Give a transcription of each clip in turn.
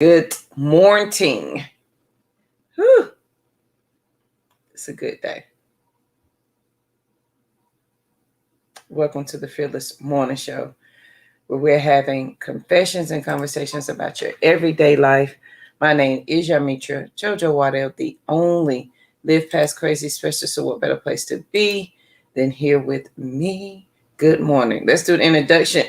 Good morning. Whew, it's a good day. Welcome to the Fearless Morning Show, where we're having confessions and conversations about your everyday life. My name is Yamitra Jojo Waddell, the only Live Past Crazy specialist. So what better place to be than here with me? Good morning. Let's do an introduction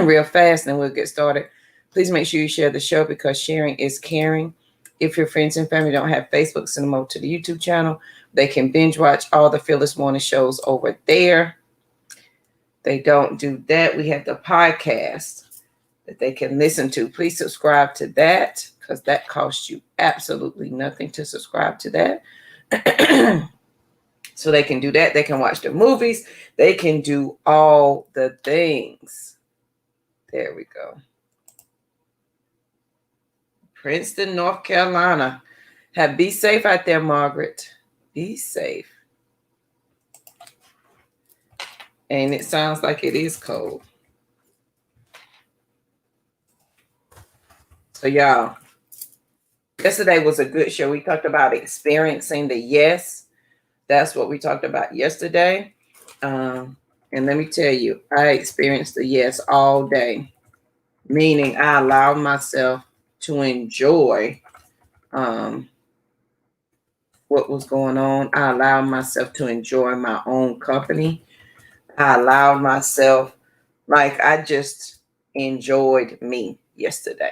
real fast, and then we'll get started. Please make sure you share the show because sharing is caring. If your friends and family don't have Facebook, send them over to the YouTube channel. They can binge watch all the Fearless Morning shows over there. They don't do that. We have the podcast that they can listen to. Please subscribe to that because that costs you absolutely nothing to subscribe to that. So they can do that. They can watch the movies. They can do all the things. There we go. Princeton, North Carolina. Be safe out there, Margaret. Be safe. And it sounds like it is cold. So y'all, yesterday was a good show. We talked about experiencing the yes. That's what we talked about yesterday. And let me tell you, I experienced the yes all day, meaning I allowed myself to enjoy what was going on. I allowed myself to enjoy my own company. I allowed myself, I just enjoyed me yesterday.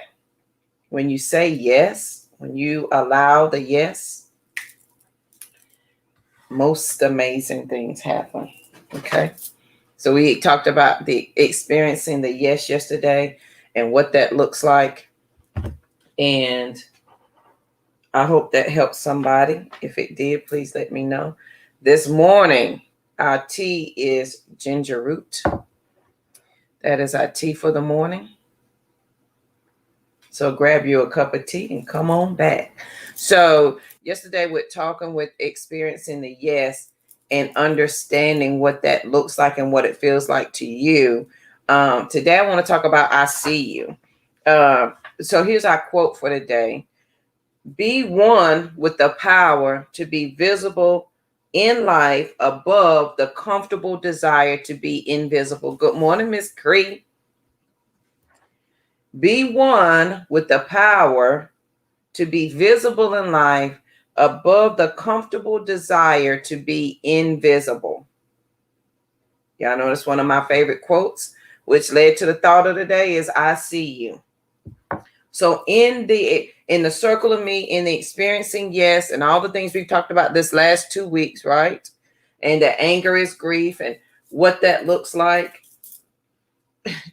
When you say yes, when you allow the yes, most amazing things happen. Okay. So we talked about the experiencing the yes yesterday and what that looks like. And I hope that helps somebody. If it did, please let me know. This morning, our tea is ginger root. That is our tea for the morning. So grab you a cup of tea and come on back. So yesterday with talking with experiencing the yes and understanding what that looks like and what it feels like to you. Today I want to talk about I see you. So here's our quote for the day. Be one with the power to be visible in life above the comfortable desire to be invisible. Good morning, Miss Cree. Be one with the power to be visible in life above the comfortable desire to be invisible. Y'all know that's one of my favorite quotes, which led to the thought of the day is I see you. So in the circle of me, in the experiencing yes, and all the things we've talked about this last 2 weeks, right? And the anger is grief and what that looks like.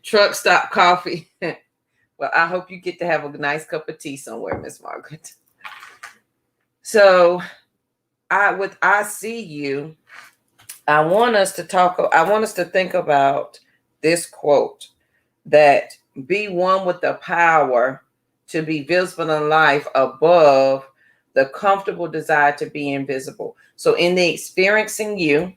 Truck stop coffee. Well, I hope you get to have a nice cup of tea somewhere, Miss Margaret. So I see you. I want us to think about this quote that be one with the power to be visible in life above the comfortable desire to be invisible. So in the experiencing you,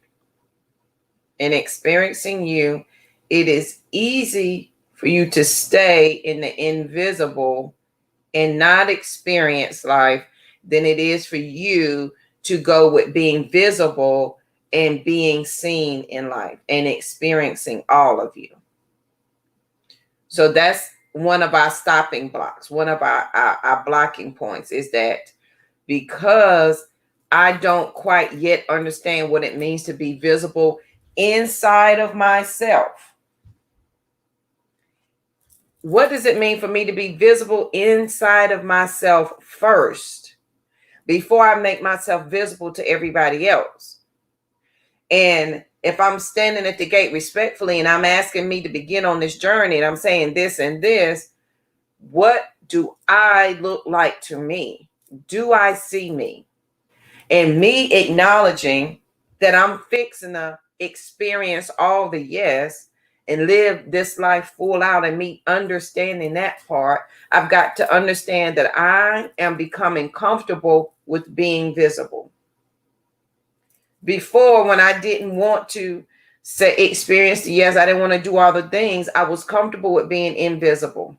it is easy for you to stay in the invisible and not experience life than it is for you to go with being visible and being seen in life and experiencing all of you. So that's one of our stopping blocks. One of our blocking points is that because I don't quite yet understand what it means to be visible inside of myself. What does it mean for me to be visible inside of myself first before I make myself visible to everybody else? And if I'm standing at the gate respectfully and I'm asking me to begin on this journey and I'm saying this and this, what do I look like to me? Do I see me? And me acknowledging that I'm fixing to experience all the yes and live this life full out, and me understanding that part, I've got to understand that I am becoming comfortable with being visible. Before, when I didn't want to experience the yes, I didn't want to do all the things, I was comfortable with being invisible.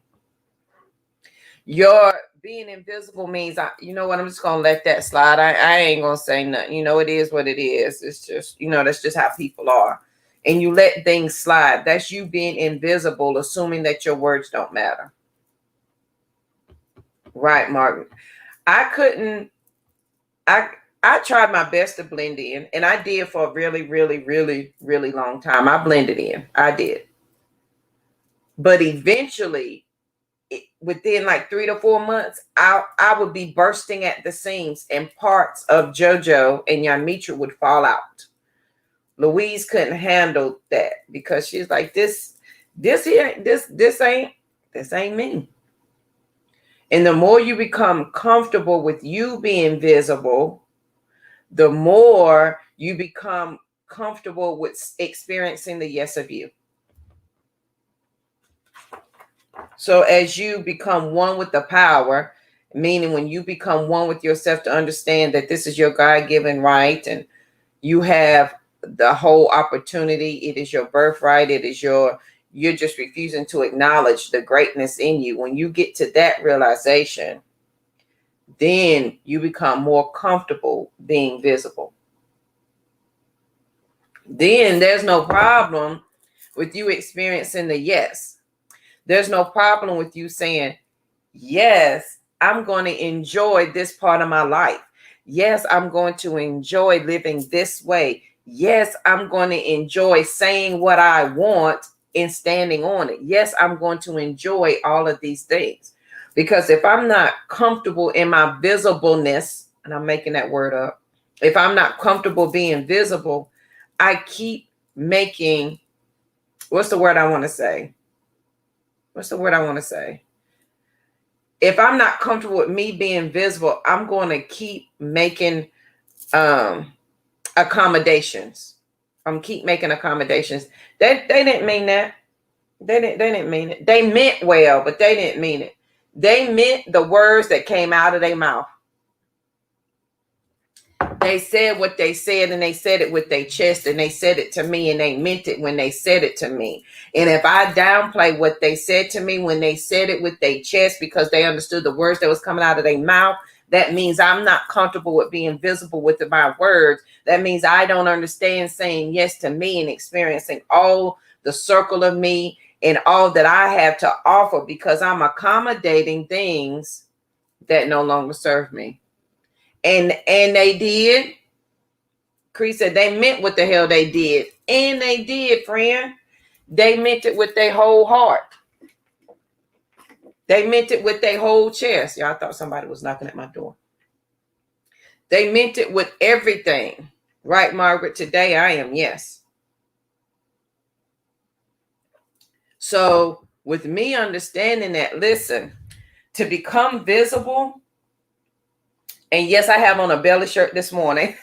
Your being invisible means, you know what, I'm just going to let that slide. I ain't going to say nothing. You know, it is what it is. It's just, you know, that's just how people are. And you let things slide. That's you being invisible, assuming that your words don't matter. Right, Margaret. I tried my best to blend in, and I did for a really, really, really, really long time. I blended in. I did. But eventually, within like 3 to 4 months, I would be bursting at the seams, and parts of JoJo and Yamitra would fall out. Louise couldn't handle that because she's like, this ain't me. And the more you become comfortable with you being visible, the more you become comfortable with experiencing the yes of you. So as you become one with the power, meaning when you become one with yourself to understand that this is your God-given right, and you have the whole opportunity, it is your birthright, you're just refusing to acknowledge the greatness in you. When you get to that realization, then you become more comfortable being visible. Then there's no problem with you experiencing the yes. There's no problem with you saying, yes, I'm going to enjoy this part of my life. Yes, I'm going to enjoy living this way. Yes, I'm going to enjoy saying what I want and standing on it. Yes, I'm going to enjoy all of these things. Because if I'm not comfortable in my visibleness, and I'm making that word up, if I'm not comfortable being visible, I keep making, what's the word I want to say? If I'm not comfortable with me being visible, I'm going to keep making accommodations. Keep making accommodations. They didn't mean that. They didn't mean it. They meant well, but they didn't mean it. They meant the words that came out of their mouth. They said what they said, and they said it with their chest, and they said it to me, and they meant it when they said it to me. And if I downplay what they said to me when they said it with their chest because they understood the words that was coming out of their mouth, that means I'm not comfortable with being visible with my words. That means I don't understand saying yes to me and experiencing all the circle of me and all that I have to offer, because I'm accommodating things that no longer serve me. And they did. Cree said they meant what the hell they did. And they did, friend. They meant it with their whole heart. They meant it with their whole chest. Y'all thought somebody was knocking at my door. They meant it with everything. Right, Margaret? Today I am, yes. So with me understanding that, listen, to become visible, and yes, I have on a belly shirt this morning.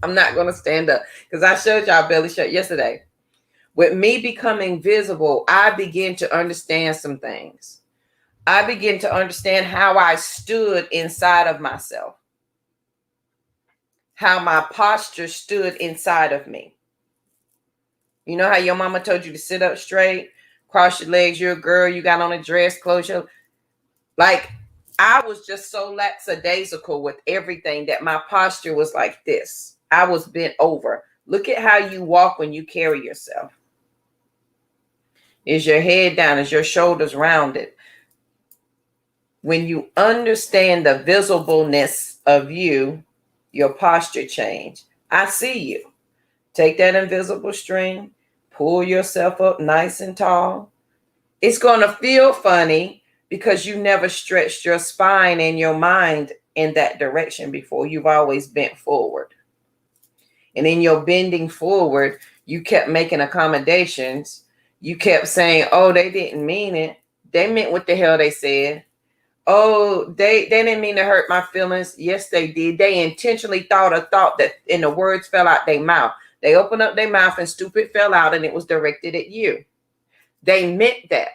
I'm not going to stand up because I showed y'all belly shirt yesterday. With me becoming visible, I begin to understand some things. I begin to understand how I stood inside of myself, how my posture stood inside of me. You know how your mama told you to sit up straight, cross your legs, you're a girl, you got on a dress, close your, like, I was just so lackadaisical with everything that my posture was like this. I was bent over. Look at how you walk when you carry yourself. Is your head down? Is your shoulders rounded? When you understand the visibleness of you, your posture change. I see you. Take that invisible string, pull yourself up nice and tall. It's going to feel funny because you never stretched your spine and your mind in that direction before. You've always bent forward. And in your bending forward, you kept making accommodations. You kept saying, oh, they didn't mean it. They meant what the hell they said. Oh, they didn't mean to hurt my feelings. Yes, they did. They intentionally thought a thought that, and the words fell out their mouth. They opened up their mouth and stupid fell out, and it was directed at you. They meant that.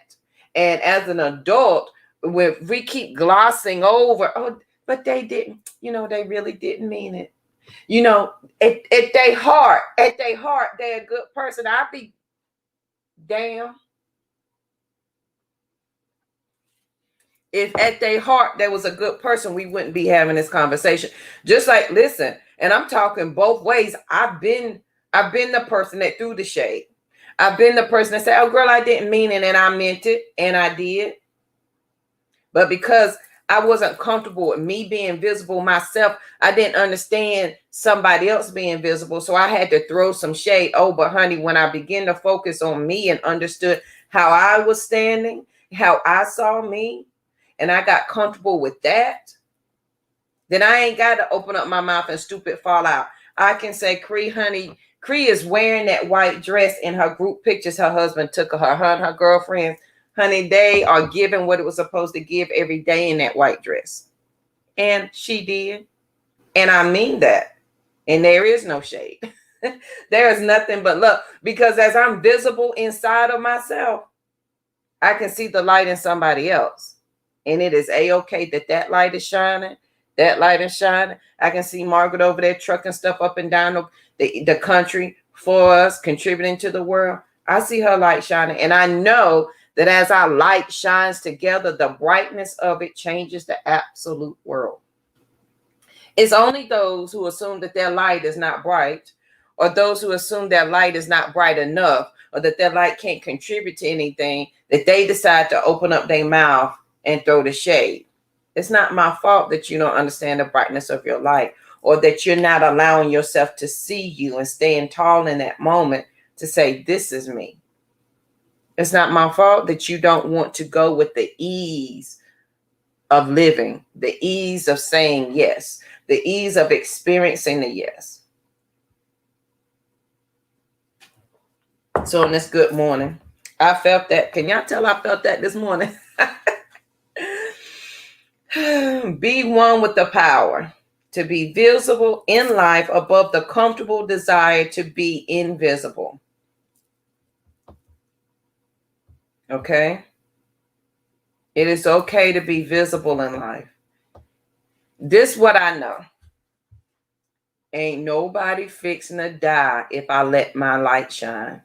And as an adult, when we keep glossing over, oh, but they didn't, they really didn't mean it. At their heart, they're a good person. I'd be damn. if at their heart there was a good person, we wouldn't be having this conversation. Just like, listen, and I'm talking both ways. I've been the person that threw the shade. I've been the person that said, oh girl, I didn't mean it, and I meant it, and I did. But because I wasn't comfortable with me being visible myself, I didn't understand somebody else being visible. So I had to throw some shade. Oh, but honey, when I began to focus on me and understood how I was standing, how I saw me, and I got comfortable with that, then I ain't got to open up my mouth and stupid fall out. I can say, Cree, honey, Cree is wearing that white dress in her group pictures her husband took of her and her girlfriends. Honey, they are giving what it was supposed to give every day in that white dress. And she did. And I mean that. And there is no shade. There is nothing but love. Because as I'm visible inside of myself, I can see the light in somebody else. And it is a-okay that light is shining. That light is shining. I can see Margaret over there trucking stuff up and down the country for us, contributing to the world. I see her light shining. And I know that as our light shines together, the brightness of it changes the absolute world. It's only those who assume that their light is not bright, or those who assume their light is not bright enough, or that their light can't contribute to anything, that they decide to open up their mouth and throw the shade. It's not my fault that you don't understand the brightness of your light, or that you're not allowing yourself to see you and staying tall in that moment to say, this is me. It's not my fault that you don't want to go with the ease of living, the ease of saying yes, the ease of experiencing the yes. So on this good morning, I felt that. Can y'all tell I felt that this morning? Be one with the power to be visible in life above the comfortable desire to be invisible. Okay? It is okay to be visible in life. This what I know. Ain't nobody fixing to die if I let my light shine.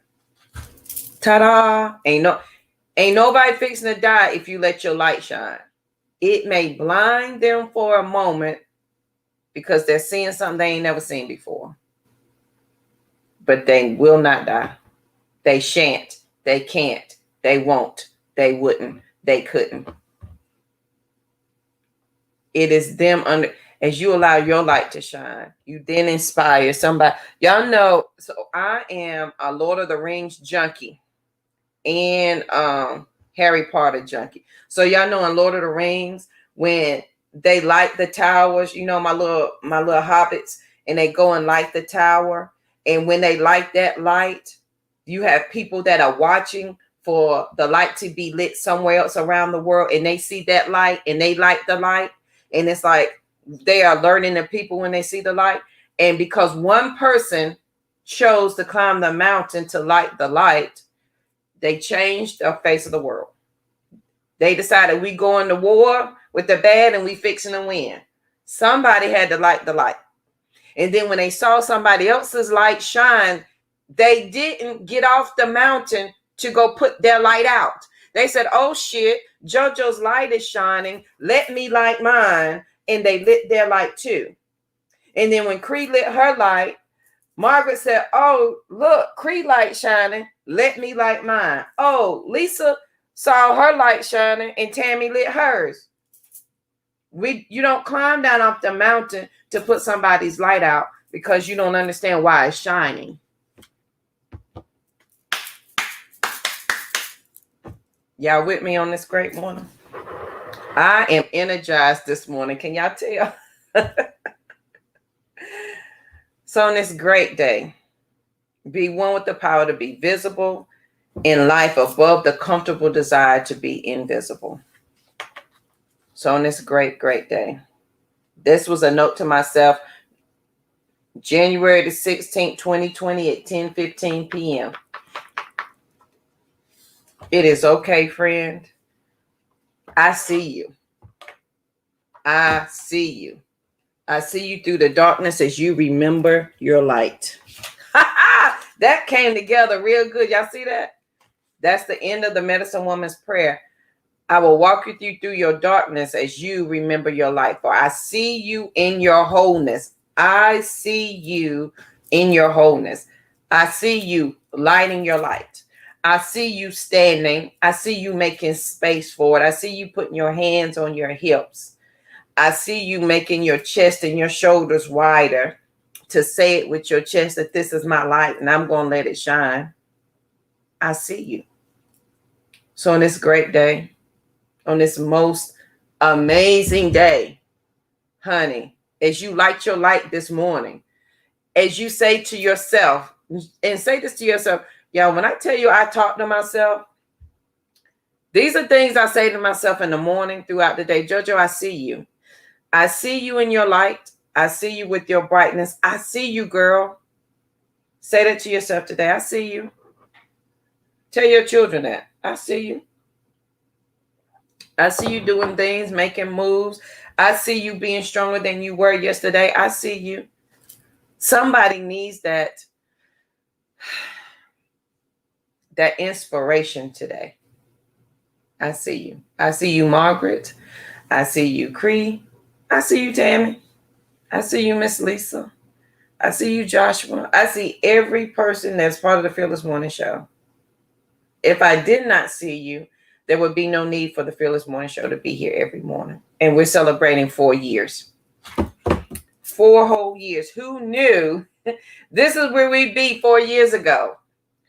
Ta-da! Ain't nobody fixing to die if you let your light shine. It may blind them for a moment because they're seeing something they ain't never seen before. But they will not die. They shan't. They can't. They won't. They wouldn't. They couldn't. It is them as you allow your light to shine, you then inspire somebody. Y'all know, so I am a Lord of the Rings junkie and Harry Potter junkie. So y'all know in Lord of the Rings, when they light the towers, you know, my little hobbits, and they go and light the tower. And when they light that light, you have people that are watching for the light to be lit somewhere else around the world, and they see that light and they light the light. And it's like they are learning the people when they see the light. And because one person chose to climb the mountain to light the light, they changed the face of the world. They decided we going to war with the bad and we fixing to win. Somebody had to light the light. And then when they saw somebody else's light shine, they didn't get off the mountain to go put their light out. They said, oh shit, JoJo's light is shining. Let me light mine. And they lit their light too. And then when Cree lit her light, Margaret said, oh, look, Cree light shining. Let me light mine. Oh, Lisa saw her light shining and Tammy lit hers. You don't climb down off the mountain to put somebody's light out because you don't understand why it's shining. Y'all with me on this great morning? I am energized this morning. Can y'all tell? So on this great day, be one with the power to be visible in life above the comfortable desire to be invisible. So on this great, great day, this was a note to myself, January the 16th, 2020 at 10:15 p.m. It is okay, friend. I see you. I see you. I see you through the darkness as you remember your light. That came together real good. Y'all see that? That's the end of the Medicine Woman's prayer. I will walk with you through your darkness as you remember your life. For I see you in your wholeness. I see you in your wholeness. I see you lighting your light. I see you standing. I see you making space for it. I see you putting your hands on your hips. I see you making your chest and your shoulders wider to say it with your chest that this is my light and I'm going to let it shine. I see you. So on this great day, on this most amazing day, honey, as you light your light this morning, as you say to yourself, and say this to yourself, y'all, when I tell you I talk to myself, these are things I say to myself in the morning throughout the day. JoJo, I see you. I see you in your light. I see you with your brightness. I see you, girl. Say that to yourself today. I see you. Tell your children that. I see you. I see you doing things, making moves. I see you being stronger than you were yesterday. I see you. Somebody needs that inspiration today. I see you. I see you, Margaret. I see you, Cree. I see you, Tammy. I see you, Miss Lisa. I see you, Joshua. I see every person that's part of the Fearless Morning Show. If I did not see you, there would be no need for the Fearless Morning Show to be here every morning. And we're celebrating 4 years. 4 whole years. Who knew this is where we'd be 4 years ago?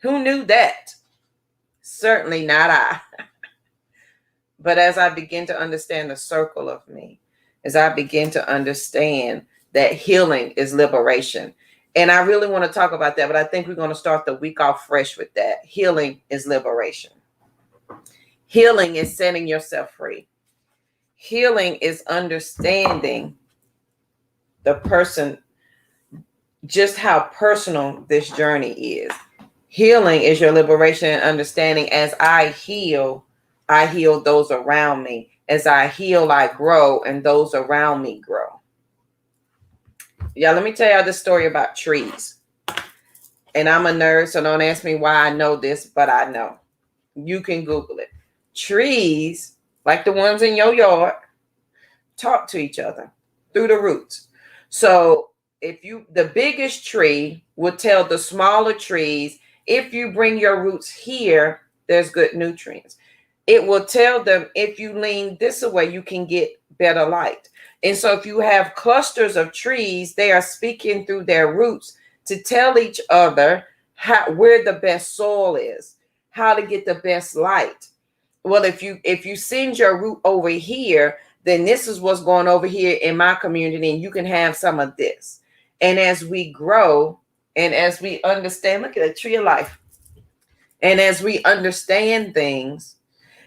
Who knew that? Certainly not I. But as I begin to understand the circle of me, as I begin to understand that healing is liberation. And I really want to talk about that, but I think we're going to start the week off fresh with that. Healing is liberation. Healing is setting yourself free. Healing is understanding the person, just how personal this journey is. Healing is your liberation and understanding. As I heal those around me. As I heal, I grow, and those around me grow. Yeah, let me tell y'all this story about trees. And I'm a nerd, so don't ask me why I know this, but I know. You can Google it. Trees, like the ones in your yard, talk to each other through the roots. So the biggest tree will tell the smaller trees, if you bring your roots here, there's good nutrients. It will tell them, if you lean this way, you can get better light. And so if you have clusters of trees, they are speaking through their roots to tell each other where the best soil is, how to get the best light. Well, if you send your root over here, then this is what's going over here in my community, and you can have some of this. And as we grow and as we understand, look at the tree of life. And as we understand things,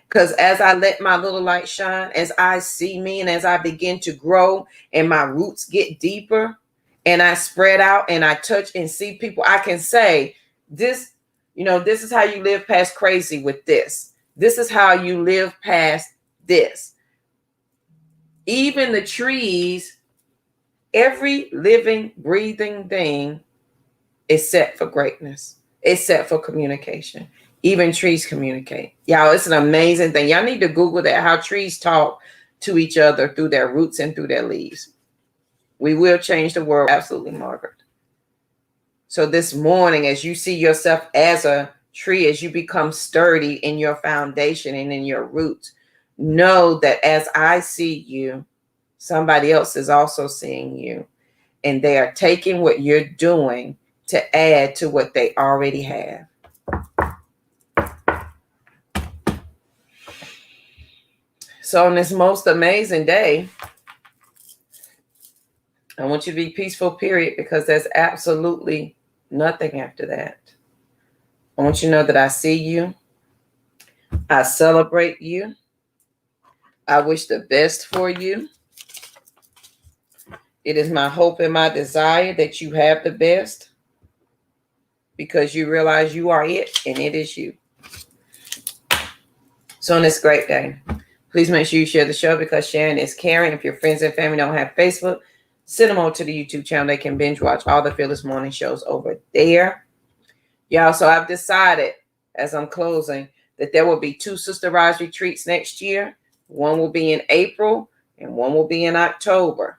because as I let my little light shine, as I see me, and as I begin to grow and my roots get deeper and I spread out and I touch and see people, I can say this, this is how you live past crazy with this. This is how you live past this. Even the trees, every living, breathing thing is set for greatness. It's set for communication. Even trees communicate. Y'all, it's an amazing thing. Y'all need to Google that, how trees talk to each other through their roots and through their leaves. We will change the world. Absolutely, Margaret. So this morning, as you see yourself as a tree, as you become sturdy in your foundation and in your roots, know that as I see you, somebody else is also seeing you. And they are taking what you're doing to add to what they already have. So on this most amazing day, I want you to be peaceful, period, because there's absolutely nothing after that. I want you to know that I see you. I celebrate you. I wish the best for you. It is my hope and my desire that you have the best, because you realize you are it and it is you. So on this great day, please make sure you share the show, because sharing is caring. If your friends and family don't have Facebook, send them over to the YouTube channel. They can binge watch all the Fearless Morning shows over there. Y'all, so I've decided, as I'm closing, that there will be 2 Sister Rise retreats next year. One will be in April and one will be in October.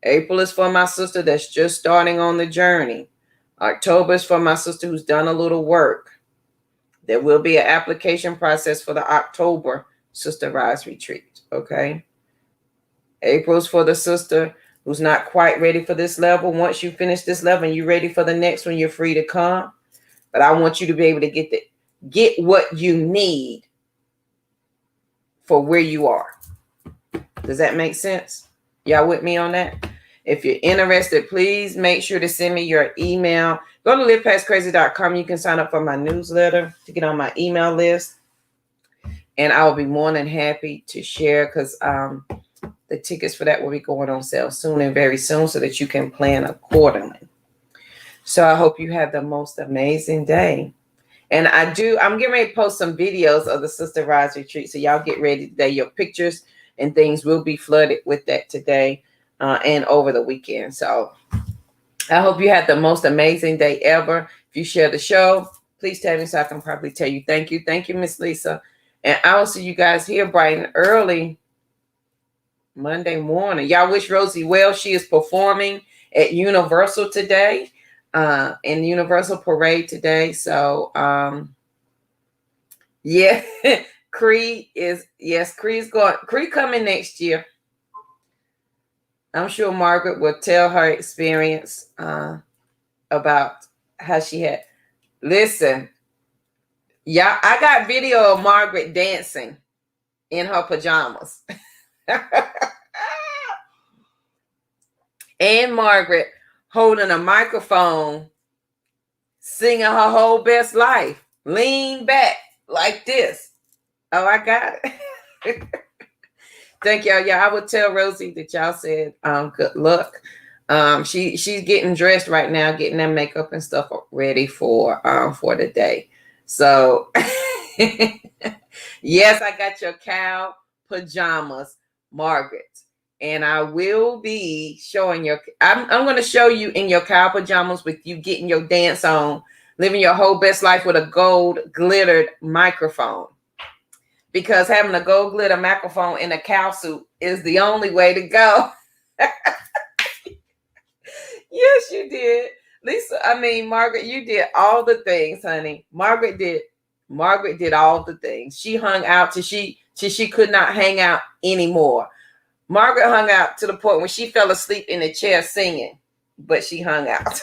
April is for my sister that's just starting on the journey. October is for my sister who's done a little work. There will be an application process for the October Sister Rise retreat, okay? April's for the sister who's not quite ready for this level. Once you finish this level and you're ready for the next one, you're free to come. But I want you to be able to get what you need for where you are. Does that make sense? Y'all with me on that? If you're interested, please make sure to send me your email. Go to livepastcrazy.com. You can sign up for my newsletter to get on my email list. And I will be more than happy to share, because the tickets for that will be going on sale soon and very soon, so that you can plan accordingly. So I hope you have the most amazing day. And I'm getting ready to post some videos of the Sister Rise retreat. So y'all get ready today. Your pictures and things will be flooded with that today and over the weekend. So I hope you had the most amazing day ever. If you share the show, please tell me so I can probably tell you thank you. Thank you, Miss Lisa. And I will see you guys here bright and early Monday morning. Y'all wish Rosie well. She is performing at Universal today, in the Universal Parade today. So, yeah, Creed coming next year. I'm sure Margaret will tell her experience about how she had. Listen, yeah, I got video of Margaret dancing in her pajamas. And Margaret holding a microphone, singing her whole best life. Lean back like this. Oh, I got it. Thank y'all. Yeah, I would tell Rosie that y'all said good luck. She's getting dressed right now, getting that makeup and stuff ready for the day. So yes, I got your cow pajamas, Margaret. And I will be showing I'm going to show you in your cow pajamas with you getting your dance on, living your whole best life with a gold glittered microphone. Because having a gold glitter microphone in a cow suit is the only way to go. Yes, you did. Margaret, you did all the things, honey. Margaret did all the things. She hung out till she could not hang out anymore. Margaret hung out to the point when she fell asleep in the chair singing, but she hung out.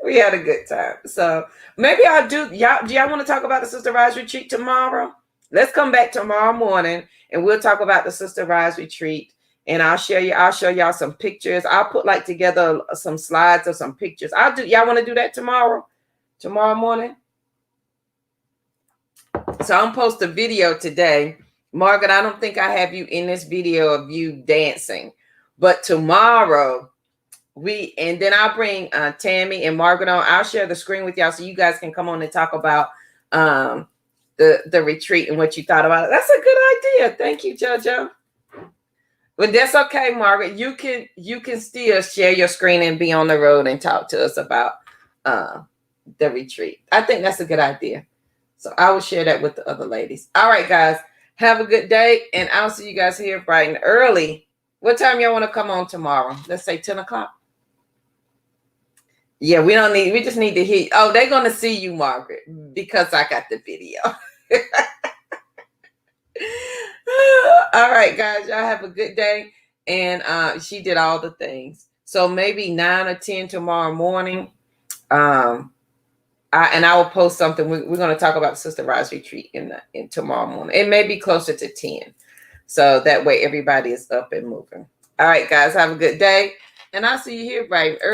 We had a good time. So maybe I'll do y'all. Do y'all want to talk about the Sister Rise retreat tomorrow? Let's come back tomorrow morning and we'll talk about the Sister Rise retreat. And I'll show y'all some pictures. I'll put together some slides of some pictures. Y'all want to do that tomorrow morning? So I'm post a video today. Margaret, I don't think I have you in this video of you dancing, but tomorrow then I'll bring Tammy and Margaret on. I'll share the screen with y'all so you guys can come on and talk about the retreat and what you thought about it. That's a good idea. Thank you, JoJo. But that's okay, Margaret. You can still share your screen and be on the road and talk to us about the retreat. I think that's a good idea. So I will share that with the other ladies. All right, guys. Have a good day, and I'll see you guys here bright and early. What time y'all want to come on tomorrow? Let's say 10 o'clock. Yeah, we just need to hear. Oh, they're going to see you, Margaret, because I got the video. All right, guys, y'all have a good day. And she did all the things. So maybe 9 or 10 tomorrow morning. I will post something. We're going to talk about Sister Rise retreat in tomorrow morning. It may be closer to 10. So that way everybody is up and moving. All right, guys, have a good day. And I'll see you here bright and early.